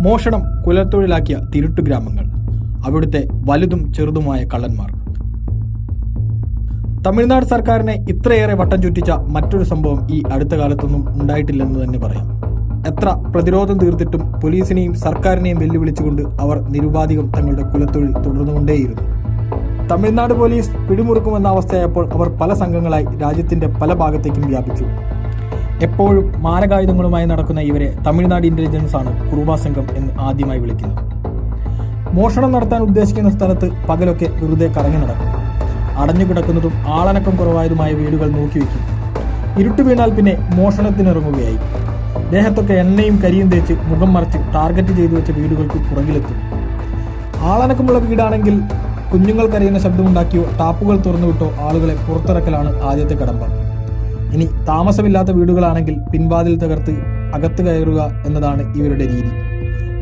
മോഷണം കുലത്തൊഴിലാക്കിയ തിരുട്ടു ഗ്രാമങ്ങൾ, അവിടുത്തെ വലുതും ചെറുതുമായ കള്ളന്മാർ. തമിഴ്നാട് സർക്കാരിനെ ഇത്രയേറെ വട്ടം ചുറ്റിച്ച മറ്റൊരു സംഭവം ഈ അടുത്ത കാലത്തൊന്നും ഉണ്ടായിട്ടില്ലെന്ന് തന്നെ പറയാം. എത്ര പ്രതിരോധം തീർത്തിട്ടും പോലീസിനെയും സർക്കാരിനെയും വെല്ലുവിളിച്ചുകൊണ്ട് അവർ നിരുപാധികം തങ്ങളുടെ കുലത്തൊഴിൽ തുടർന്നുകൊണ്ടേയിരുന്നു. തമിഴ്നാട് പോലീസ് പിടിമുറുക്കുമെന്ന അവസ്ഥയായപ്പോൾ അവർ പല സംഘങ്ങളായി രാജ്യത്തിന്റെ പല ഭാഗത്തേക്കും വ്യാപിച്ചു. എപ്പോഴും മാരകായുധങ്ങളുമായി നടക്കുന്ന ഇവരെ തമിഴ്നാട് ഇന്റലിജൻസ് ആണ് കുറുബ സംഘം എന്ന് ആദ്യമായി വിളിക്കുന്നത്. മോഷണം നടത്താൻ ഉദ്ദേശിക്കുന്ന സ്ഥലത്ത് പകലൊക്കെ വെറുതെ കറങ്ങി നടക്കും. അടഞ്ഞുകിടക്കുന്നതും ആളനക്കം കുറവായതുമായ വീടുകൾ നോക്കിവെക്കും. ഇരുട്ട് വീണാൽ പിന്നെ മോഷണത്തിനിറങ്ങുകയായി. ദേഹത്തൊക്കെ എണ്ണയും കരിയും തേച്ച് മുഖം മറച്ച് ടാർഗറ്റ് ചെയ്തു വെച്ച വീടുകൾക്ക് പുറകിലെത്തും. ആളനക്കമുള്ള വീടാണെങ്കിൽ കുഞ്ഞുങ്ങൾ കരയുന്ന ശബ്ദമുണ്ടാക്കിയോ ടാപ്പുകൾ തുറന്നുവിട്ടോ ആളുകളെ പുറത്തിറക്കലാണ് ആദ്യത്തെ കടമ്പ. ഇനി താമസമില്ലാത്ത വീടുകളാണെങ്കിൽ പിൻവാതിൽ തകർത്ത് അകത്ത് കയറുക എന്നതാണ് ഇവരുടെ രീതി.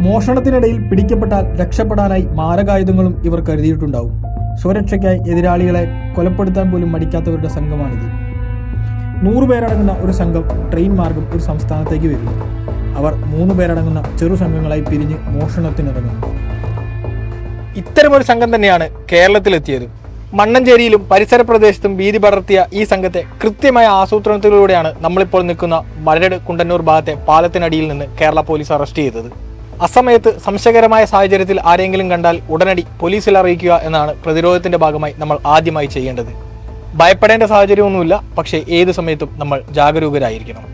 മോഷണത്തിനിടയിൽ പിടിക്കപ്പെട്ടാൽ രക്ഷപ്പെടാനായി മാരകായുധങ്ങളും ഇവർ കരുതിയിട്ടുണ്ടാവും. സ്വരക്ഷയ്ക്കായി എതിരാളികളെ കൊലപ്പെടുത്താൻ പോലും മടിക്കാത്തവരുടെ സംഘമാണിത്. 100 പേരടങ്ങുന്ന ഒരു സംഘം ട്രെയിൻ മാർഗം ഒരു സംസ്ഥാനത്തേക്ക് വരുന്നു. അവർ 3 പേരടങ്ങുന്ന ചെറു സംഘങ്ങളായി പിരിഞ്ഞ് മോഷണത്തിനിറങ്ങുന്നു. ഇത്തരമൊരു സംഘം തന്നെയാണ് കേരളത്തിലെത്തിയത്. മണ്ണഞ്ചേരിയിലും പരിസര പ്രദേശത്തും ഭീതി പടർത്തിയ ഈ സംഘത്തെ കൃത്യമായ ആസൂത്രണത്തിലൂടെയാണ് നമ്മളിപ്പോൾ നിൽക്കുന്ന മരട് കുണ്ടന്നൂർ ഭാഗത്തെ പാലത്തിനടിയിൽ നിന്ന് കേരള പോലീസ് അറസ്റ്റ് ചെയ്തത്. അസമയത്ത് സംശയകരമായ സാഹചര്യത്തിൽ ആരെങ്കിലും കണ്ടാൽ ഉടനടി പോലീസിൽ അറിയിക്കുക എന്നാണ് പ്രതിരോധത്തിന്റെ ഭാഗമായി നമ്മൾ ആദ്യമായി ചെയ്യേണ്ടത്. ഭയപ്പെടേണ്ട സാഹചര്യമൊന്നുമില്ല, പക്ഷേ ഏത് സമയത്തും നമ്മൾ ജാഗരൂകരായിരിക്കണം.